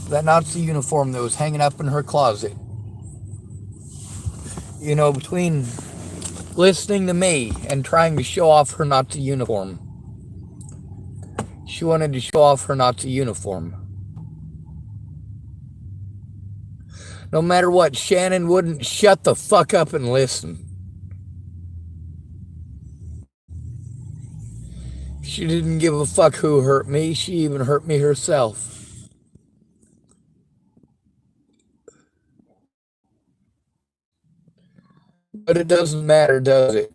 that Nazi uniform that was hanging up in her closet. You know, between listening to me and trying to show off her Nazi uniform, she wanted to show off her Nazi uniform. No matter what, Shannon wouldn't shut the fuck up and listen. She didn't give a fuck who hurt me. She even hurt me herself. But it doesn't matter, does it?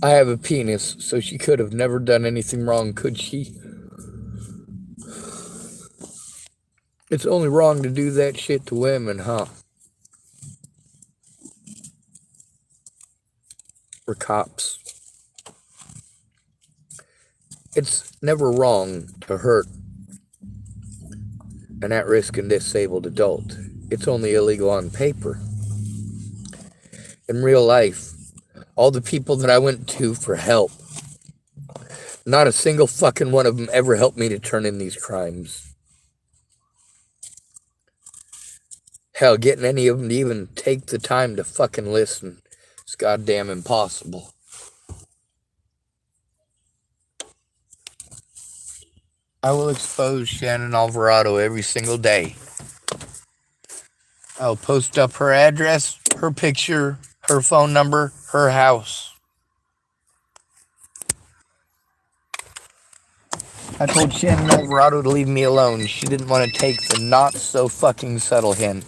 I have a penis, so she could have never done anything wrong, could she? It's only wrong to do that shit to women, huh? Or cops. It's never wrong to hurt an at-risk and disabled adult. It's only illegal on paper. In real life, all the people that I went to for help, not a single fucking one of them ever helped me to turn in these crimes. Hell, getting any of them to even take the time to fucking listen is goddamn impossible. I will expose Shannon Alvarado every single day. I'll post up her address, her picture, her phone number, her house. I told Shannon Alvarado to leave me alone. She didn't want to take the not so fucking subtle hint.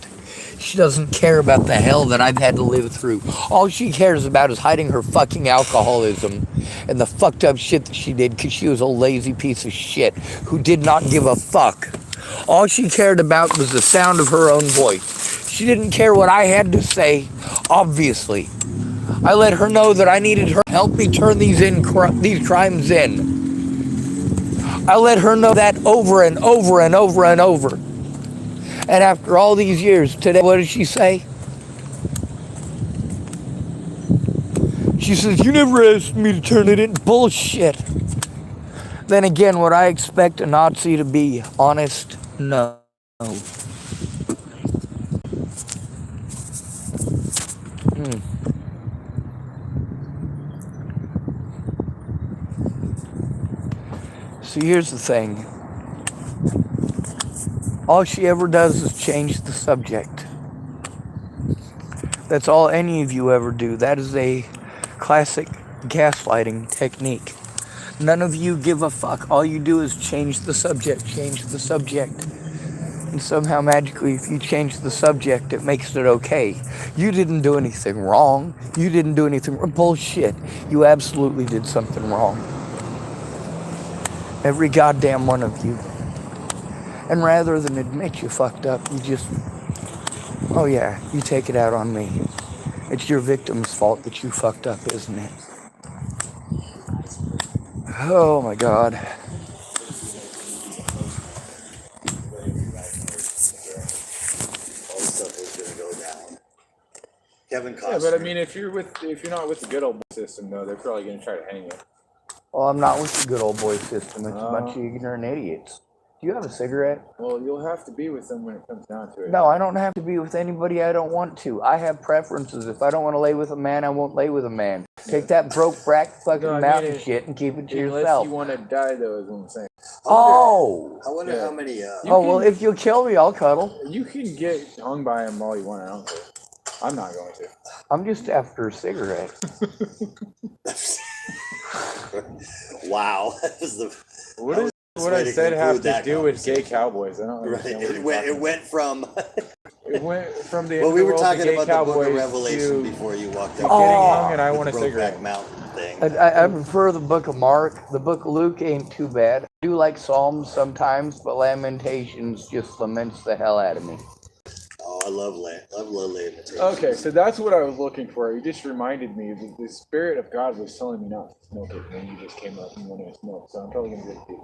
She doesn't care about the hell that I've had to live through. All she cares about is hiding her fucking alcoholism and the fucked up shit that she did because she was a lazy piece of shit who did not give a fuck. All she cared about was the sound of her own voice. She didn't care what I had to say, obviously. I let her know that I needed her to help me turn these crimes in. I let her know that over and over and over and over. And after all these years, today, what does she say? She says, you never asked me to turn it in. Bullshit. Then again, would I expect a Nazi to be honest? No. See, here's the thing. All she ever does is change the subject. That's all any of you ever do. That is a classic gaslighting technique. None of you give a fuck. All you do is change the subject. And somehow magically, if you change the subject, it makes it okay. You didn't do anything wrong. Bullshit. You absolutely did something wrong. Every goddamn one of you. And rather than admit you fucked up, you just, oh yeah, you take it out on me. It's your victim's fault that you fucked up, isn't it? Oh my God. Kevin Costner. Yeah, but I mean, if you're not with the good old boy system, though, they're probably gonna try to hang you. Well, I'm not with the good old boy system. It's a bunch of ignorant idiots. Do you have a cigarette? Well, you'll have to be with them when it comes down to it. No, I don't have to be with anybody I don't want to. I have preferences. If I don't want to lay with a man, I won't lay with a man. Take that broke brat fucking mountain shit and keep it to yourself. Unless you want to die, though, is what I'm saying. I wonder how many... well, if you'll kill me, I'll cuddle. You can get hung by him all you want. I don't care. I'm not going to. I'm just after a cigarette. Wow. That was the... What I said have to do with gay cowboys. I don't understand it went from... It went from the well, we were talking about the Book of Cowboys Revelation before you walked getting up. hung and I want a cigarette. Mountain thing. I prefer the Book of Mark. The Book of Luke ain't too bad. I do like Psalms sometimes, but Lamentations just laments the hell out of me. Oh, I love Lamentations. Okay, so that's what I was looking for. You just reminded me that the Spirit of God was telling me not to smoke it when you just came up and wanted to smoke. So I'm probably going to get it too.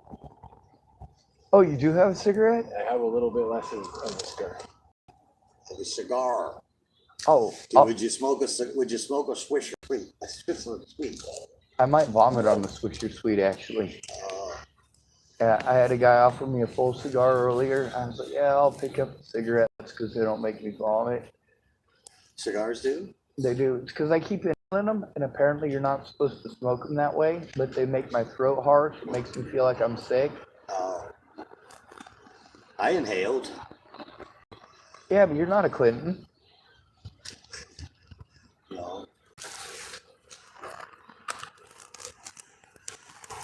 Oh, you do have a cigarette? I have a little bit less of a cigar. A cigar. Oh. Would you smoke a Swisher Sweet? I might vomit on the Swisher Sweet, actually. Yeah, I had a guy offer me a full cigar earlier. I was like, yeah, I'll pick up the cigarettes because they don't make me vomit. Cigars do? They do. It's because I keep inhaling them, and apparently you're not supposed to smoke them that way, but they make my throat harsh. It makes me feel like I'm sick. Oh. I inhaled. Yeah, but you're not a Clinton. No.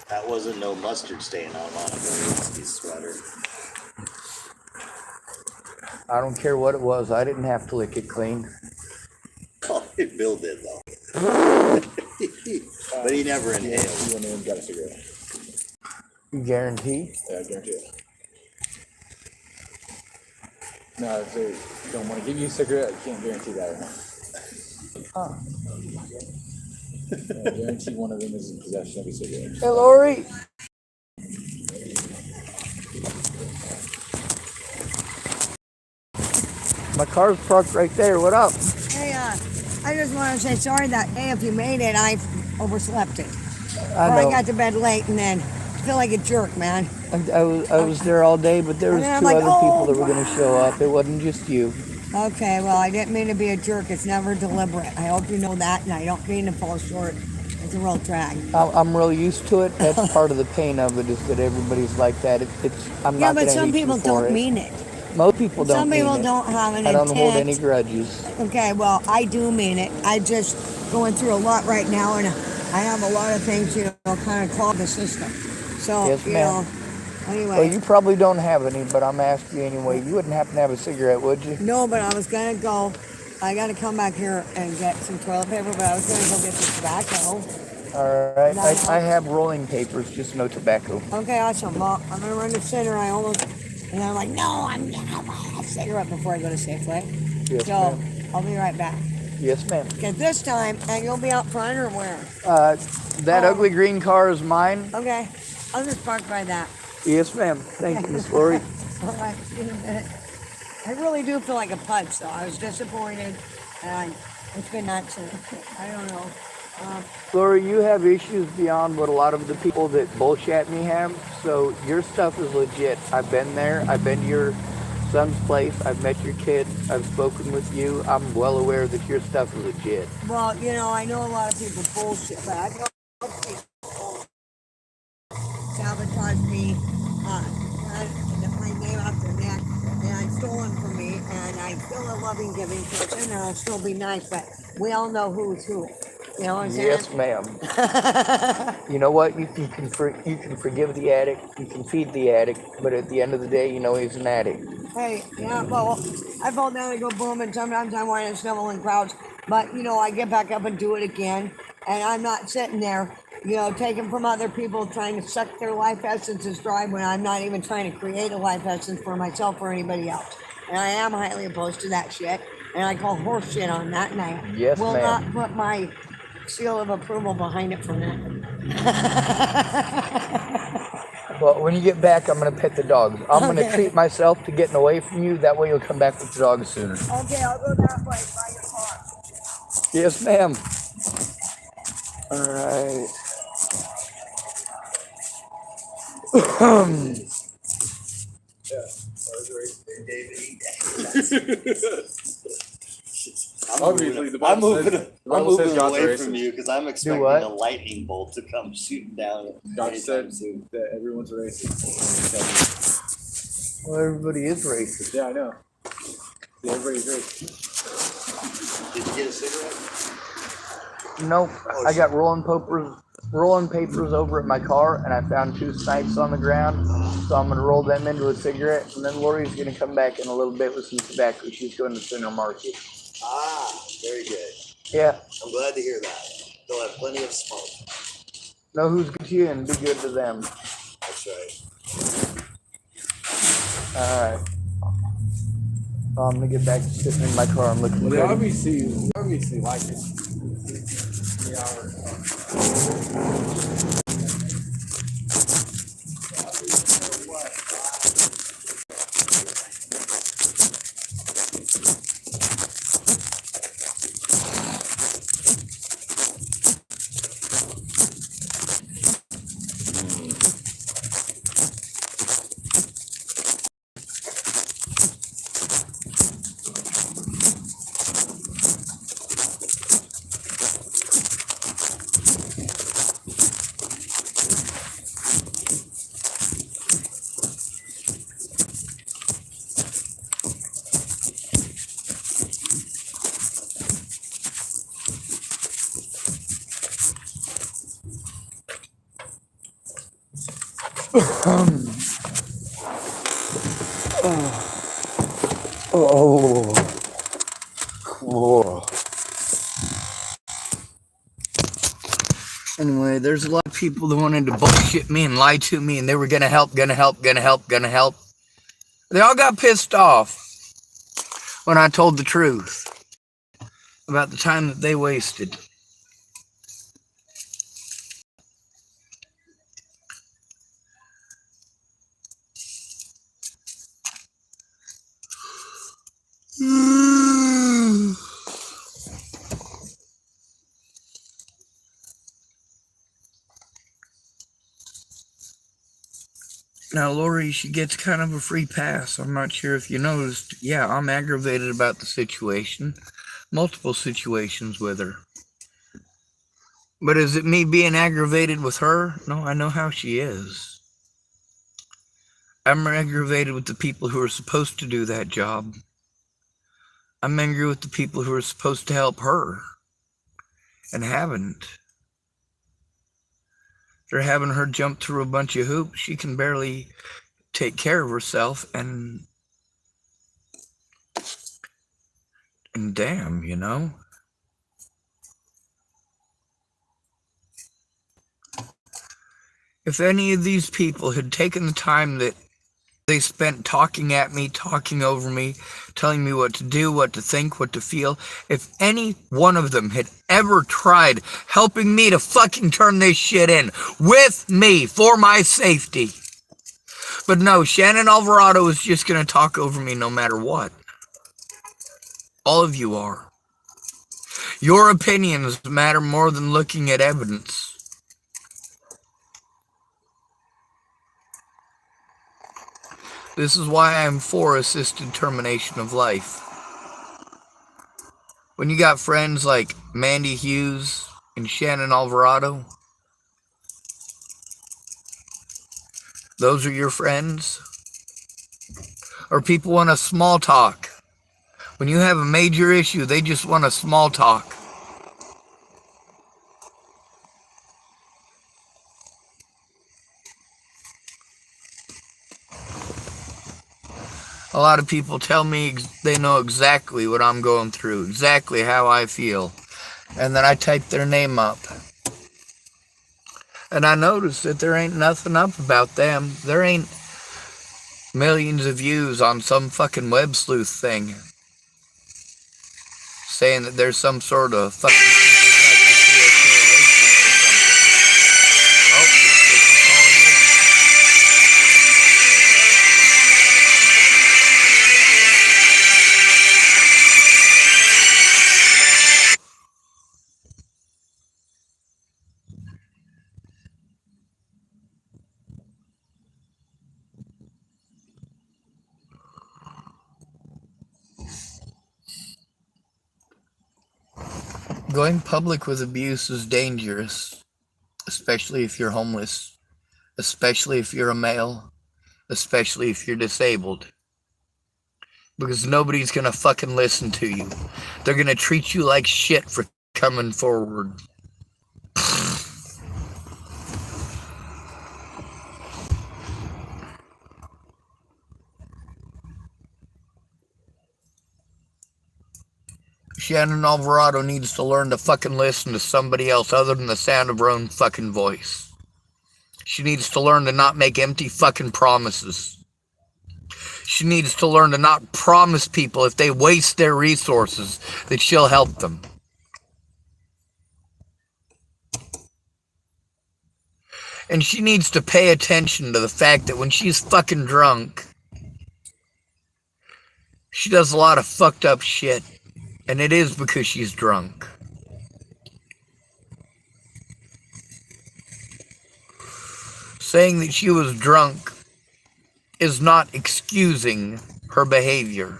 That wasn't no mustard stain on Monica Lewinsky's sweater. I don't care what it was. I didn't have to lick it clean. Oh, Bill did though. But he never inhaled. You went in and got a cigarette. You guarantee? Yeah, I guarantee it. No, if they don't want to give you a cigarette, I can't guarantee that or not. Huh. I guarantee one of them is in possession of a cigarette. Hey, Lori. My car's parked right there. What up? Hey, I just want to say sorry that day if you made it, I overslept it. I know. I got to bed late and then I feel like a jerk, man. I was there all day, but there was And then two I'm like, other people that oh, were going to show up. It wasn't just you. Okay, well, I didn't mean to be a jerk. It's never deliberate. I hope you know that, and I don't mean to fall short. It's a real drag. I'm real used to it. That's part of the pain of it is that everybody's like that. I'm Yeah, not but gonna some hate you people for don't it. mean it. Most people don't Some mean people it. don't have an I don't hold any intent. grudges. Okay, well, I do mean it. I just going through a lot right now, and I have a lot of things, kind of clog the system. So, Yes, ma'am. anyway. Well, you probably don't have any, but I'm asking you anyway. You wouldn't happen to have a cigarette, would you? No, but I was gonna go. I gotta come back here and get some toilet paper, but I was gonna go get some tobacco. All right. I have rolling papers, just no tobacco. Okay, awesome. Well, I'm gonna run to center. And I'm like, no, I'm gonna have a cigarette before I go to Safeway. Yes, So ma'am. I'll be right back. Yes, ma'am. Okay, this time, and you'll be out front or where? That Oh. ugly green car is mine. Okay, I'll just park by that. Yes, ma'am. Thank you, Miss Lori. All right, see you in a minute. I really do feel like a putz, though. I was disappointed, and it's been nuts. And I don't know. Lori, you have issues beyond what a lot of the people that bullshit me have. So your stuff is legit. I've been there. I've been to your son's place. I've met your kid. I've spoken with you. I'm well aware that your stuff is legit. Well, I know a lot of people bullshit, but I don't people sabotage me, my name off their neck, and stolen from me, and I'm still a loving, giving person, and I'll still be nice, but we all know who's who. You know what I'm saying? Yes, ma'am. You know what? You can forgive the addict. You can feed the addict. But at the end of the day, he's an addict. Hey, yeah, well, I fall down and go boom, and sometimes I whine and snivel in crowds, but, I get back up and do it again, and I'm not sitting there, taking from other people, trying to suck their life essences dry when I'm not even trying to create a life essence for myself or anybody else. And I am highly opposed to that shit, and I call horse shit on that, and I Yes, will ma'am. not put my seal of approval behind it for that. Well, when you get back, I'm going to pet the dogs. I'm going to treat myself to getting away from you. That way you'll come back with the dogs sooner. Okay, I'll go that way by your car. Yes, ma'am. All right. Obviously, the I'm Bible moving, says, the I'm Bible says moving God's away racist. from you because I'm expecting what? a lightning bolt to come shooting down. God anytime said soon. that everyone's racist. Well, everybody is racist. Yeah, I know. Yeah, everybody's racist. Did you get a cigarette? Nope. I got rolling papers over at my car, and I found 2 snipes on the ground. So I'm going to roll them into a cigarette, and then Lori's going to come back in a little bit with some tobacco. She's going to Center Market. Ah, very good. Yeah. I'm glad to hear that. They'll have plenty of smoke. Know who's good to you and be good to them. That's right. All right. Well, I'm going to get back to sitting in my car. I'm looking Well, they pretty. obviously like it. Oh. Oh. Anyway, there's a lot of people that wanted to bullshit me and lie to me, and they were gonna help. They all got pissed off when I told the truth about the time that they wasted. Now, Lori, she gets kind of a free pass. I'm not sure if you noticed. Yeah, I'm aggravated about the situation. Multiple situations with her. But is it me being aggravated with her? No, I know how she is. I'm aggravated with the people who are supposed to do that job. I'm angry with the people who are supposed to help her and haven't. They're having her jump through a bunch of hoops. She can barely take care of herself, and damn, you know. If any of these people had taken the time that they spent talking at me, talking over me, telling me what to do, what to think, what to feel, if any one of them had ever tried helping me to fucking turn this shit in with me for my safety. But no, Shannon Alvarado is just going to talk over me no matter what. All of you are. Your opinions matter more than looking at evidence. This is why I'm for assisted termination of life. When you got friends like Mandy Hughes and Shannon Alvarado, those are your friends? Or people want a small talk? When you have a major issue, they just want a small talk. A lot of people tell me they know exactly what I'm going through, exactly how I feel. And then I type their name up. And I notice that there ain't nothing up about them. There ain't millions of views on some fucking web sleuth thing saying that there's some sort of fucking going public with abuse is dangerous, especially if you're homeless, especially if you're a male, especially if you're disabled. Because nobody's gonna fucking listen to you. They're gonna treat you like shit for coming forward. Shannon Alvarado needs to learn to fucking listen to somebody else other than the sound of her own fucking voice. She needs to learn to not make empty fucking promises. She needs to learn to not promise people if they waste their resources that she'll help them. And she needs to pay attention to the fact that when she's fucking drunk, she does a lot of fucked up shit. And it is because she's drunk. Saying that she was drunk is not excusing her behavior.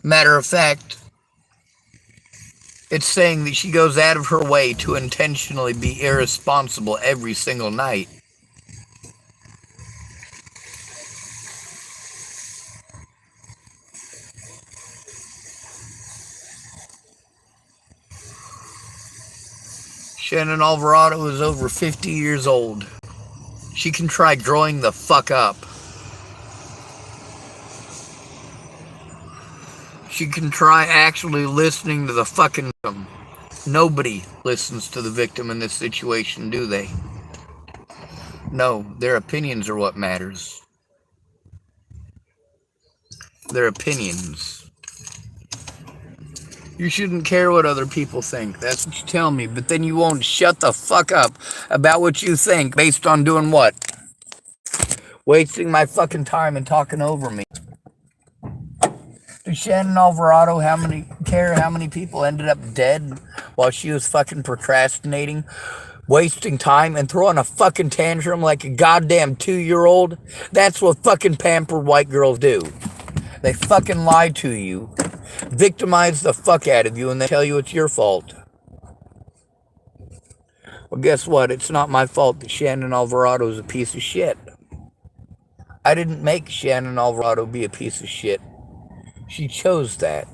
Matter of fact, it's saying that she goes out of her way to intentionally be irresponsible every single night. Shannon Alvarado is over 50 years old. She can try growing the fuck up. She can try actually listening to the fucking victim. Nobody listens to the victim in this situation, do they? No, their opinions are what matters. Their opinions. You shouldn't care what other people think. That's what you tell me. But then you won't shut the fuck up about what you think based on doing what? Wasting my fucking time and talking over me. Does Shannon Alvarado care how many people ended up dead while she was fucking procrastinating, wasting time and throwing a fucking tantrum like a goddamn 2-year-old? That's what fucking pampered white girls do. They fucking lie to you, victimize the fuck out of you, and they tell you it's your fault. Well, guess what? It's not my fault that Shannon Alvarado is a piece of shit. I didn't make Shannon Alvarado be a piece of shit. She chose that.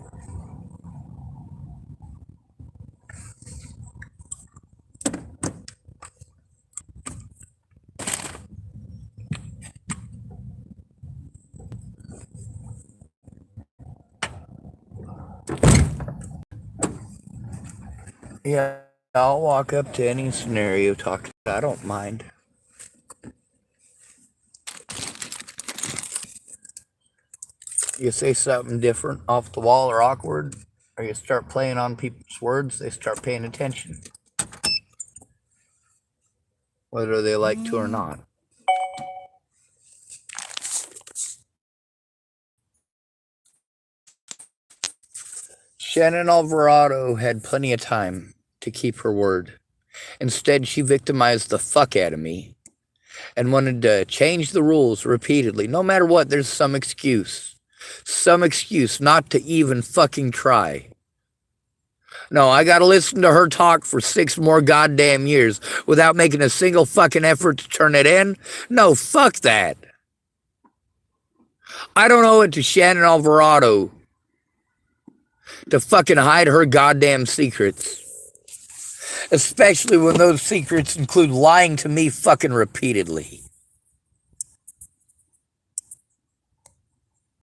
Yeah, I'll walk up to any scenario, talk. I don't mind. You say something different, off the wall, or awkward, or you start playing on people's words, they start paying attention, whether they like to or not. Shannon Alvarado had plenty of time to keep her word. Instead, she victimized the fuck out of me and wanted to change the rules repeatedly. No matter what, there's some excuse. Some excuse not to even fucking try. No, I gotta listen to her talk for 6 more goddamn years without making a single fucking effort to turn it in? No, fuck that. I don't owe it to Shannon Alvarado to fucking hide her goddamn secrets. Especially when those secrets include lying to me fucking repeatedly.